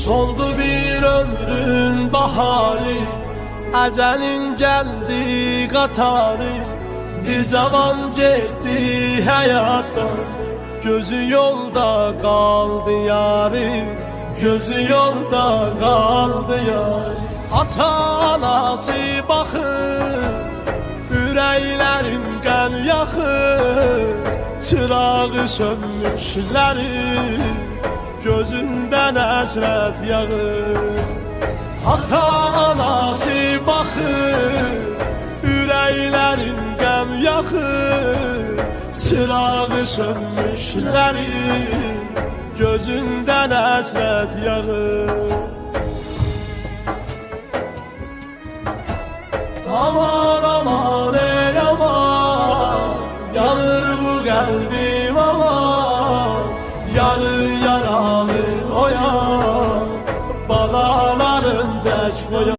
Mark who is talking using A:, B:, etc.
A: Soldu bir ömrün baharı, ecelin geldi qatarı. Bir cavan gitti hayattan, gözü yolda kaldı yarı. Gözü yolda kaldı yarı. Ata anası baxır, ürəklərim qəm yaxır. Çırağı sönmüşləri, gözündən əsrət yağır. Ata anası baxır, ürəklərim qəm yaxır. Çırağı sönmüşləri, gözündən əsrət yağır. Aman aman ey aman, yanır bu kalbim aman. Yarır yaralı o yan, balaların tek foya.